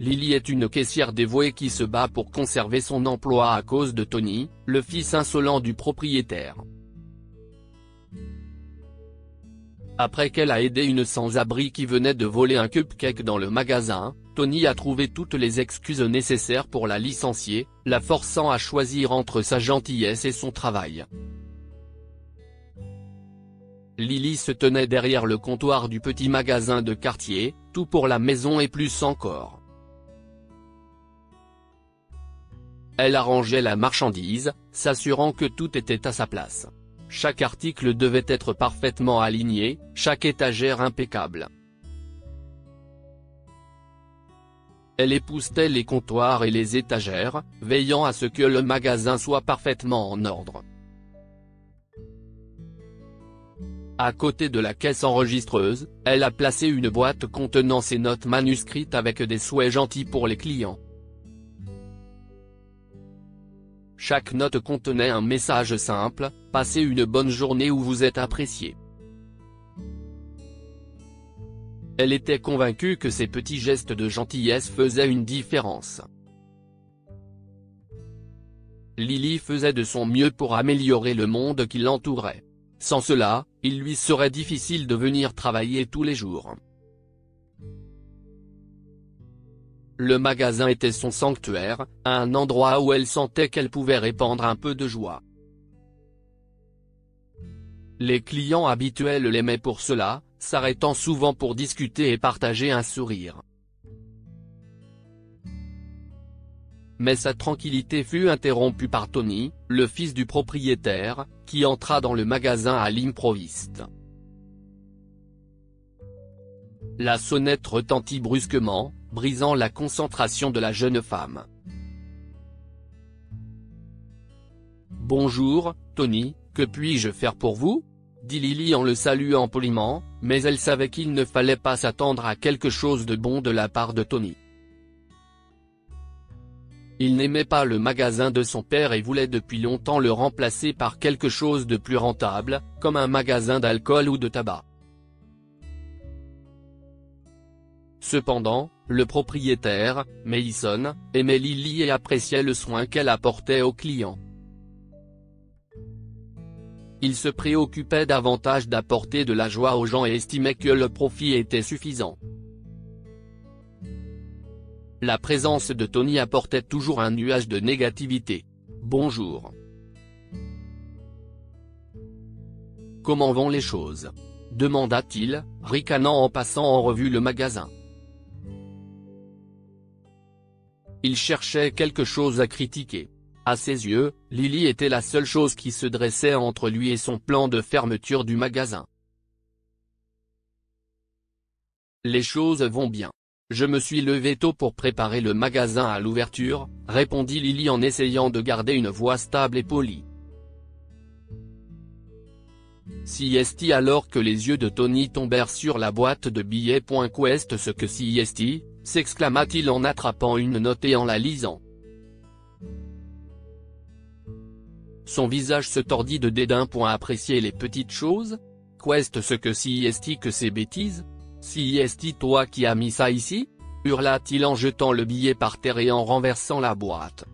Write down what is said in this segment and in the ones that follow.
Lily est une caissière dévouée qui se bat pour conserver son emploi à cause de Tony, le fils insolent du propriétaire. Après qu'elle a aidé une sans-abri qui venait de voler un cupcake dans le magasin, Tony a trouvé toutes les excuses nécessaires pour la licencier, la forçant à choisir entre sa gentillesse et son travail. Lily se tenait derrière le comptoir du petit magasin de quartier, tout pour la maison et plus encore. Elle arrangeait la marchandise, s'assurant que tout était à sa place. Chaque article devait être parfaitement aligné, chaque étagère impeccable. Elle époussetait les comptoirs et les étagères, veillant à ce que le magasin soit parfaitement en ordre. À côté de la caisse enregistreuse, elle a placé une boîte contenant ses notes manuscrites avec des souhaits gentils pour les clients. Chaque note contenait un message simple, « Passez une bonne journée où vous êtes apprécié ». Elle était convaincue que ces petits gestes de gentillesse faisaient une différence. Lily faisait de son mieux pour améliorer le monde qui l'entourait. Sans cela, il lui serait difficile de venir travailler tous les jours. Le magasin était son sanctuaire, un endroit où elle sentait qu'elle pouvait répandre un peu de joie. Les clients habituels l'aimaient pour cela, s'arrêtant souvent pour discuter et partager un sourire. Mais sa tranquillité fut interrompue par Tony, le fils du propriétaire, qui entra dans le magasin à l'improviste. La sonnette retentit brusquement, brisant la concentration de la jeune femme. « Bonjour, Tony, que puis-je faire pour vous ?» dit Lily en le saluant poliment, mais elle savait qu'il ne fallait pas s'attendre à quelque chose de bon de la part de Tony. Il n'aimait pas le magasin de son père et voulait depuis longtemps le remplacer par quelque chose de plus rentable, comme un magasin d'alcool ou de tabac. Cependant, le propriétaire, Mason, aimait Lily et appréciait le soin qu'elle apportait aux clients. Il se préoccupait davantage d'apporter de la joie aux gens et estimait que le profit était suffisant. La présence de Tony apportait toujours un nuage de négativité. « Bonjour. Comment vont les choses ?» demanda-t-il, ricanant en passant en revue le magasin. Il cherchait quelque chose à critiquer. À ses yeux, Lily était la seule chose qui se dressait entre lui et son plan de fermeture du magasin. « Les choses vont bien. Je me suis levé tôt pour préparer le magasin à l'ouverture, » répondit Lily en essayant de garder une voix stable et polie. CIST alors que les yeux de Tony tombèrent sur la boîte de billets. Qu'est ce que CIST, s'exclama-t-il en attrapant une note et en la lisant. Son visage se tordit de dédain. Apprécier les petites choses? Qu'est ce que CIST que ces bêtises? CIST toi qui as mis ça ici? Hurla-t-il en jetant le billet par terre et en renversant la boîte.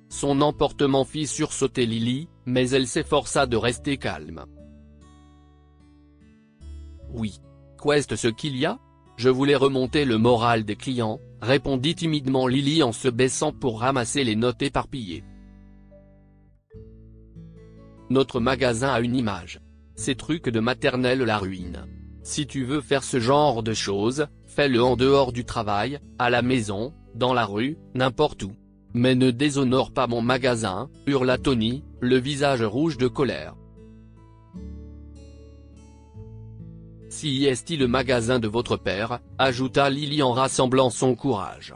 Son emportement fit sursauter Lily, mais elle s'efforça de rester calme. Oui. Qu'est ce qu'il y a? Je voulais remonter le moral des clients, répondit timidement Lily en se baissant pour ramasser les notes éparpillées. Notre magasin a une image. Ces trucs de maternelle la ruinent. Si tu veux faire ce genre de choses, fais-le en dehors du travail, à la maison, dans la rue, n'importe où. Mais ne déshonore pas mon magasin, hurla Tony, le visage rouge de colère. CIST le magasin de votre père, ajouta Lily en rassemblant son courage.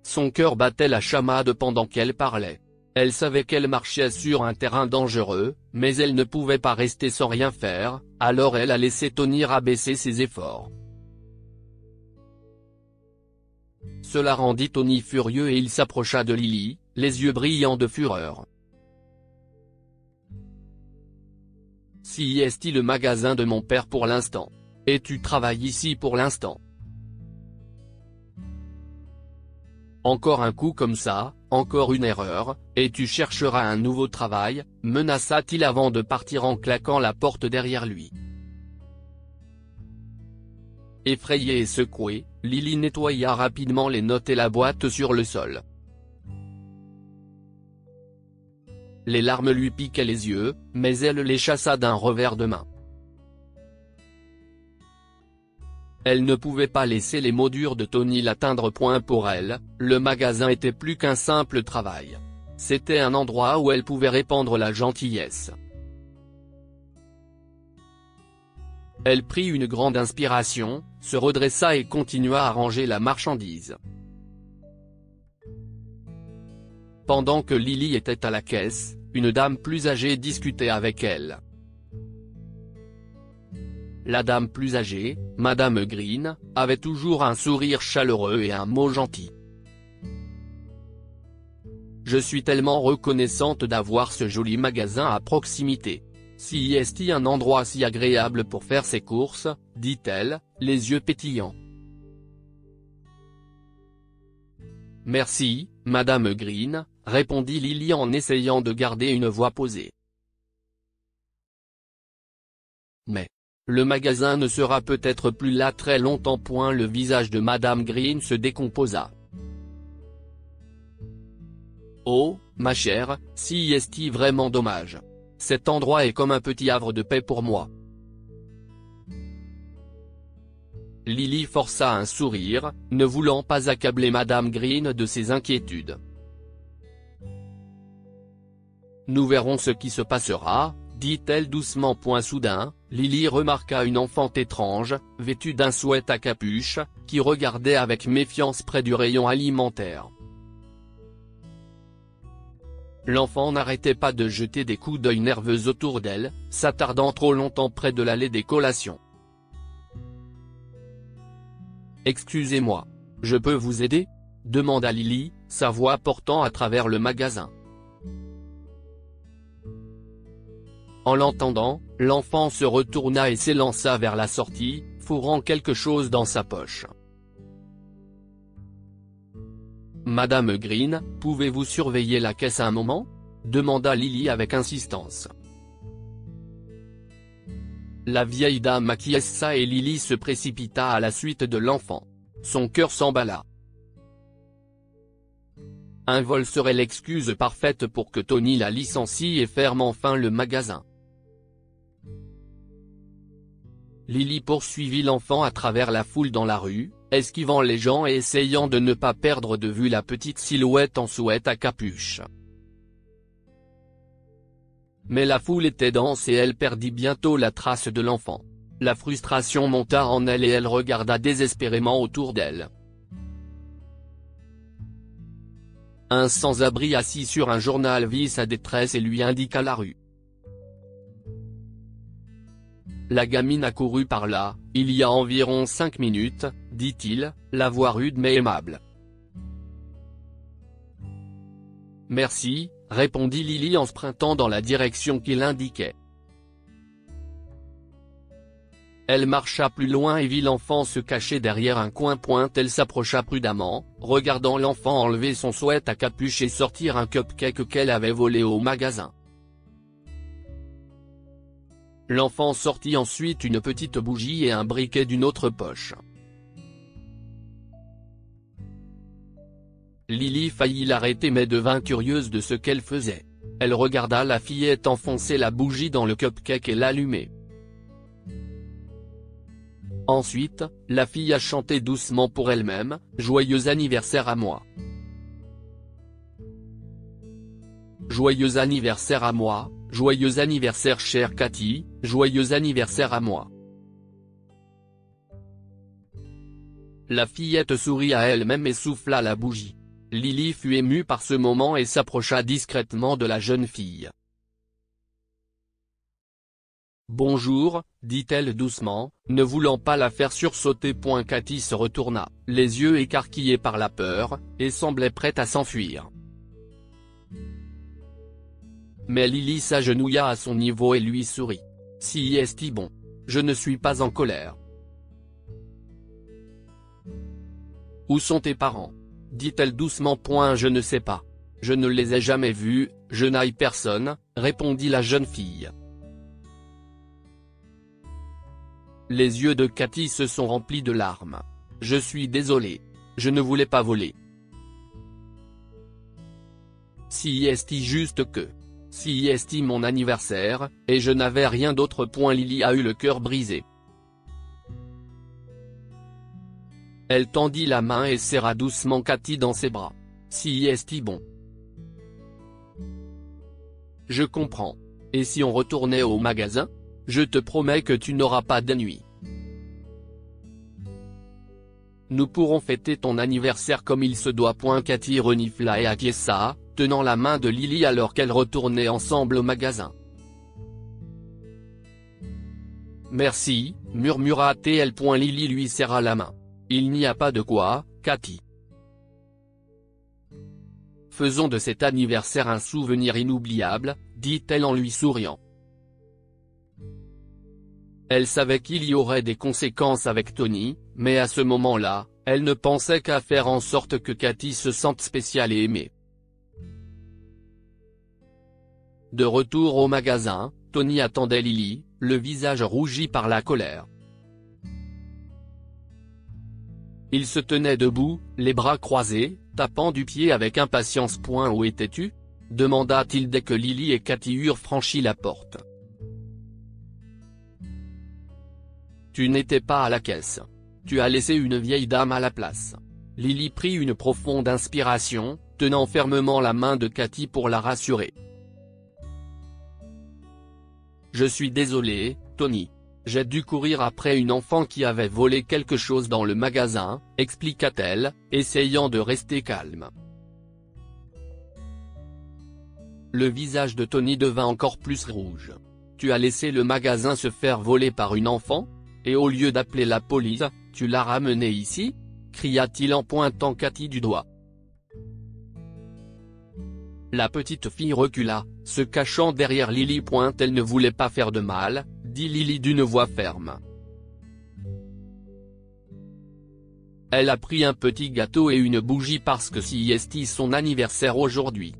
Son cœur battait la chamade pendant qu'elle parlait. Elle savait qu'elle marchait sur un terrain dangereux, mais elle ne pouvait pas rester sans rien faire, alors elle a laissé Tony rabaisser ses efforts. Cela rendit Tony furieux et il s'approcha de Lily, les yeux brillants de fureur. CIST le magasin de mon père pour l'instant. Et tu travailles ici pour l'instant. Encore un coup comme ça, encore une erreur, et tu chercheras un nouveau travail, menaça-t-il avant de partir en claquant la porte derrière lui. Effrayée et secouée, Lily nettoya rapidement les notes et la boîte sur le sol. Les larmes lui piquaient les yeux, mais elle les chassa d'un revers de main. Elle ne pouvait pas laisser les mots durs de Tony l'atteindre. Pour elle, le magasin était plus qu'un simple travail. C'était un endroit où elle pouvait répandre la gentillesse. Elle prit une grande inspiration, se redressa et continua à ranger la marchandise. Pendant que Lily était à la caisse, une dame plus âgée discutait avec elle. La dame plus âgée, Madame Green, avait toujours un sourire chaleureux et un mot gentil. « Je suis tellement reconnaissante d'avoir ce joli magasin à proximité. Si est-il un endroit si agréable pour faire ses courses », dit-elle, les yeux pétillants. « Merci, Madame Green », répondit Lily en essayant de garder une voix posée. « Mais le magasin ne sera peut-être plus là très longtemps. » Le visage de Madame Green se décomposa. « Oh, ma chère, si est-il vraiment dommage. Cet endroit est comme un petit havre de paix pour moi. » Lily força un sourire, ne voulant pas accabler Madame Green de ses inquiétudes. « Nous verrons ce qui se passera, » dit-elle doucement. Soudain, Lily remarqua une enfant étrange, vêtue d'un sweat à capuche, qui regardait avec méfiance près du rayon alimentaire. L'enfant n'arrêtait pas de jeter des coups d'œil nerveux autour d'elle, s'attardant trop longtemps près de l'allée des collations. « Excusez-moi. Je peux vous aider ?» demanda Lily, sa voix portant à travers le magasin. En l'entendant, l'enfant se retourna et s'élança vers la sortie, fourrant quelque chose dans sa poche. « Madame Green, pouvez-vous surveiller la caisse un moment ?» demanda Lily avec insistance. La vieille dame acquiesça et Lily se précipita à la suite de l'enfant. Son cœur s'emballa. Un vol serait l'excuse parfaite pour que Tony la licencie et ferme enfin le magasin. Lily poursuivit l'enfant à travers la foule dans la rue, esquivant les gens et essayant de ne pas perdre de vue la petite silhouette en sweat à capuche. Mais la foule était dense et elle perdit bientôt la trace de l'enfant. La frustration monta en elle et elle regarda désespérément autour d'elle. Un sans-abri assis sur un journal vit sa détresse et lui indiqua la rue. La gamine accourut par là, il y a environ 5 minutes, dit-il, la voix rude mais aimable. « Merci », répondit Lily en sprintant dans la direction qu'il indiquait. Elle marcha plus loin et vit l'enfant se cacher derrière un coin. Elle s'approcha prudemment, regardant l'enfant enlever son sweat à capuche et sortir un cupcake qu'elle avait volé au magasin. L'enfant sortit ensuite une petite bougie et un briquet d'une autre poche. Lily faillit l'arrêter mais devint curieuse de ce qu'elle faisait. Elle regarda la fillette enfoncer la bougie dans le cupcake et l'allumer. Ensuite, la fille a chanté doucement pour elle-même, « Joyeux anniversaire à moi. Joyeux anniversaire à moi, joyeux anniversaire chère Cathy, joyeux anniversaire à moi. » La fillette sourit à elle-même et souffla la bougie. Lily fut émue par ce moment et s'approcha discrètement de la jeune fille. « Bonjour », dit-elle doucement, ne voulant pas la faire sursauter. Cathy se retourna, les yeux écarquillés par la peur, et semblait prête à s'enfuir. Mais Lily s'agenouilla à son niveau et lui sourit. « Si est-il bon. Je ne suis pas en colère. Où sont tes parents ? Dit-elle doucement. Je ne sais pas. Je ne les ai jamais vus, je n'aille personne, répondit la jeune fille. Les yeux de Cathy se sont remplis de larmes. Je suis désolé. Je ne voulais pas voler. Si est juste que. Si est mon anniversaire, et je n'avais rien d'autre. Lily a eu le cœur brisé. Elle tendit la main et serra doucement Cathy dans ses bras. Si est bon. Je comprends. Et si on retournait au magasin ? Je te promets que tu n'auras pas d'ennui. Nous pourrons fêter ton anniversaire comme il se doit. Cathy renifla et acquiesça, tenant la main de Lily alors qu'elles retournaient ensemble au magasin. Merci, murmura-t-elle. Lily lui serra la main. Il n'y a pas de quoi, Cathy. Faisons de cet anniversaire un souvenir inoubliable, dit-elle en lui souriant. Elle savait qu'il y aurait des conséquences avec Tony, mais à ce moment-là, elle ne pensait qu'à faire en sorte que Cathy se sente spéciale et aimée. De retour au magasin, Tony attendait Lily, le visage rougi par la colère. Il se tenait debout, les bras croisés, tapant du pied avec impatience. Où étais-tu ? demanda-t-il dès que Lily et Cathy eurent franchi la porte. Tu n'étais pas à la caisse. Tu as laissé une vieille dame à la place. Lily prit une profonde inspiration, tenant fermement la main de Cathy pour la rassurer. Je suis désolé, Tony. J'ai dû courir après une enfant qui avait volé quelque chose dans le magasin, expliqua-t-elle, essayant de rester calme. Le visage de Tony devint encore plus rouge. Tu as laissé le magasin se faire voler par une enfant ? Et au lieu d'appeler la police, tu l'as ramenée ici ? cria-t-il en pointant Cathy du doigt. La petite fille recula, se cachant derrière Lily. Elle ne voulait pas faire de mal, dit Lily d'une voix ferme. Elle a pris un petit gâteau et une bougie parce que c'est son anniversaire aujourd'hui.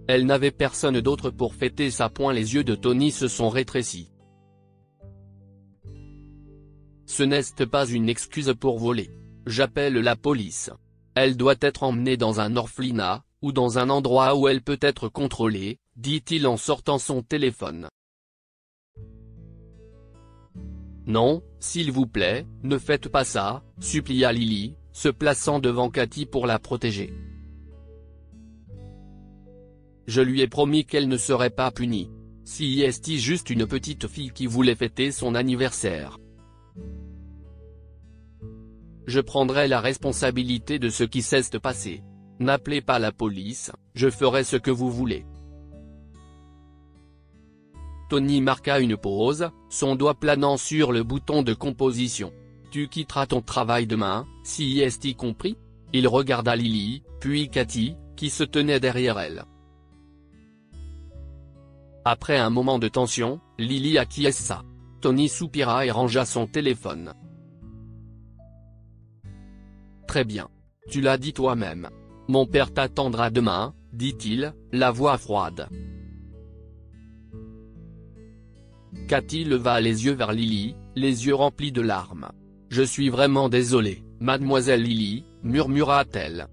Elle n'avait personne d'autre pour fêter sa. Les yeux de Tony se sont rétrécis. Ce n'est pas une excuse pour voler. J'appelle la police. Elle doit être emmenée dans un orphelinat, ou dans un endroit où elle peut être contrôlée, dit-il en sortant son téléphone. Non, s'il vous plaît, ne faites pas ça, supplia Lily, se plaçant devant Cathy pour la protéger. Je lui ai promis qu'elle ne serait pas punie. Si est juste une petite fille qui voulait fêter son anniversaire. Je prendrai la responsabilité de ce qui s'est passé. N'appelez pas la police, je ferai ce que vous voulez. Tony marqua une pause, son doigt planant sur le bouton de composition. Tu quitteras ton travail demain, si est compris ? Il regarda Lily, puis Cathy, qui se tenait derrière elle. Après un moment de tension, Lily acquiesça. Tony soupira et rangea son téléphone. Très bien. Tu l'as dit toi-même. Mon père t'attendra demain, dit-il, la voix froide. Cathy leva les yeux vers Lily, les yeux remplis de larmes. Je suis vraiment désolée, mademoiselle Lily, murmura-t-elle.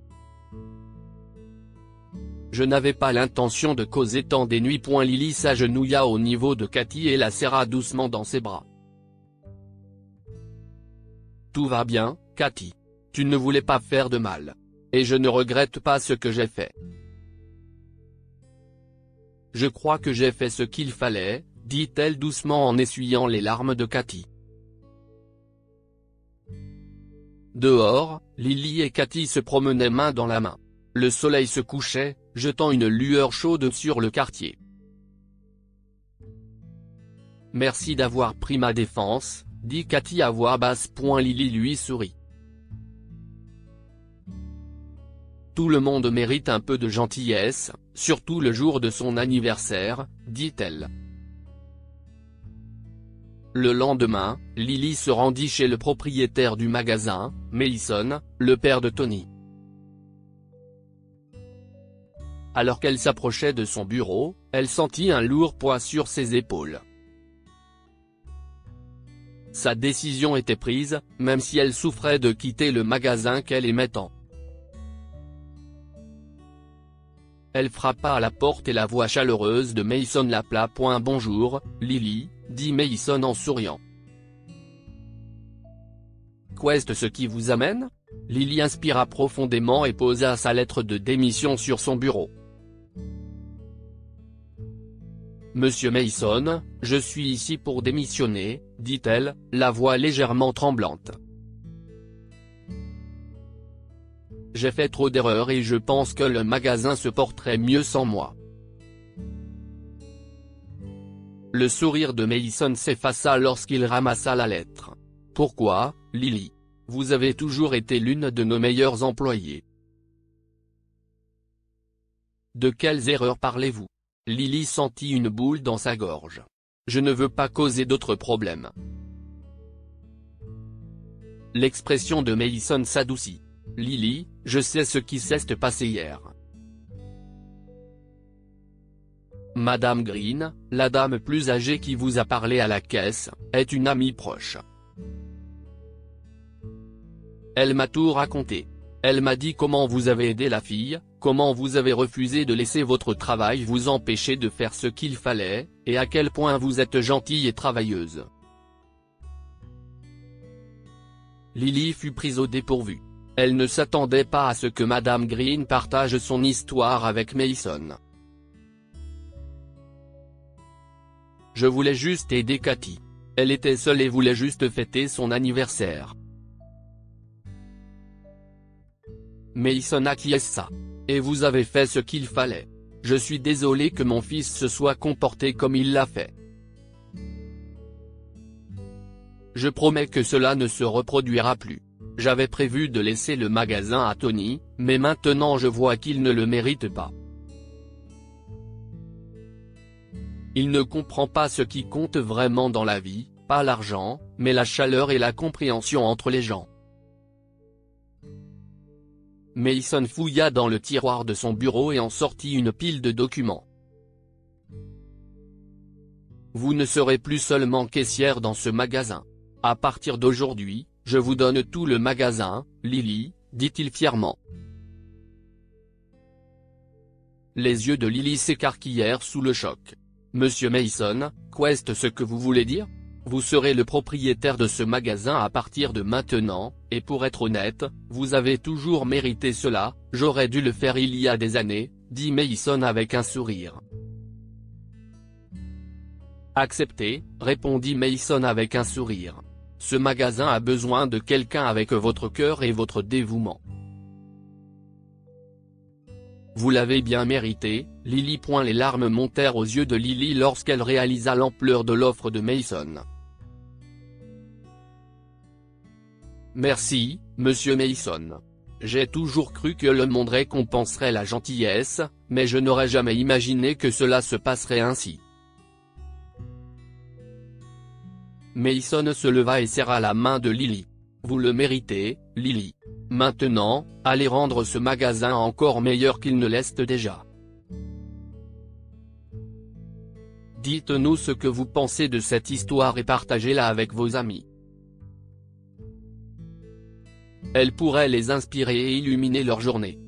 Je n'avais pas l'intention de causer tant d'ennuis. Lily s'agenouilla au niveau de Cathy et la serra doucement dans ses bras. Tout va bien, Cathy. Tu ne voulais pas faire de mal. Et je ne regrette pas ce que j'ai fait. Je crois que j'ai fait ce qu'il fallait, dit-elle doucement en essuyant les larmes de Cathy. Dehors, Lily et Cathy se promenaient main dans la main. Le soleil se couchait, jetant une lueur chaude sur le quartier. Merci d'avoir pris ma défense, dit Cathy à voix basse. Lily lui sourit. Tout le monde mérite un peu de gentillesse, surtout le jour de son anniversaire, dit-elle. Le lendemain, Lily se rendit chez le propriétaire du magasin, Mason, le père de Tony. Alors qu'elle s'approchait de son bureau, elle sentit un lourd poids sur ses épaules. Sa décision était prise, même si elle souffrait de quitter le magasin qu'elle aimait tant. Elle frappa à la porte et la voix chaleureuse de Mason l'appela. « Bonjour, Lily », dit Mason en souriant. « Qu'est-ce ce qui vous amène ?» Lily inspira profondément et posa sa lettre de démission sur son bureau. « Monsieur Mason, je suis ici pour démissionner, » dit-elle, la voix légèrement tremblante. « J'ai fait trop d'erreurs et je pense que le magasin se porterait mieux sans moi. » Le sourire de Mason s'effaça lorsqu'il ramassa la lettre. « Pourquoi, Lily ? Vous avez toujours été l'une de nos meilleures employées. » « De quelles erreurs parlez-vous ? » Lily sentit une boule dans sa gorge. « Je ne veux pas causer d'autres problèmes. » L'expression de Mason s'adoucit. « Lily, je sais ce qui s'est passé hier. Madame Green, la dame plus âgée qui vous a parlé à la caisse, est une amie proche. Elle m'a tout raconté. Elle m'a dit comment vous avez aidé la fille, comment vous avez refusé de laisser votre travail vous empêcher de faire ce qu'il fallait, et à quel point vous êtes gentille et travailleuse. » Lily fut prise au dépourvu. Elle ne s'attendait pas à ce que Madame Green partage son histoire avec Mason. « Je voulais juste aider Cathy. Elle était seule et voulait juste fêter son anniversaire. » Mason acquiesça. « Et vous avez fait ce qu'il fallait. Je suis désolé que mon fils se soit comporté comme il l'a fait. Je promets que cela ne se reproduira plus. J'avais prévu de laisser le magasin à Tony, mais maintenant je vois qu'il ne le mérite pas. Il ne comprend pas ce qui compte vraiment dans la vie, pas l'argent, mais la chaleur et la compréhension entre les gens. » Mason fouilla dans le tiroir de son bureau et en sortit une pile de documents. « Vous ne serez plus seulement caissière dans ce magasin. À partir d'aujourd'hui, je vous donne tout le magasin, Lily, » dit-il fièrement. Les yeux de Lily s'écarquillèrent sous le choc. « Monsieur Mason, qu'est-ce ce que vous voulez dire ? Vous serez le propriétaire de ce magasin à partir de maintenant, et pour être honnête, vous avez toujours mérité cela, j'aurais dû le faire il y a des années, » dit Mason avec un sourire. « Accepté, » répondit Mason avec un sourire. « Ce magasin a besoin de quelqu'un avec votre cœur et votre dévouement. Vous l'avez bien mérité, Lily. » Les larmes montèrent aux yeux de Lily lorsqu'elle réalisa l'ampleur de l'offre de Mason. « Merci, monsieur Mason. J'ai toujours cru que le monde récompenserait la gentillesse, mais je n'aurais jamais imaginé que cela se passerait ainsi. » Mason se leva et serra la main de Lily. « Vous le méritez, Lily. Maintenant, allez rendre ce magasin encore meilleur qu'il ne l'est déjà. Dites-nous ce que vous pensez de cette histoire et partagez-la avec vos amis. Elle pourrait les inspirer et illuminer leur journée. »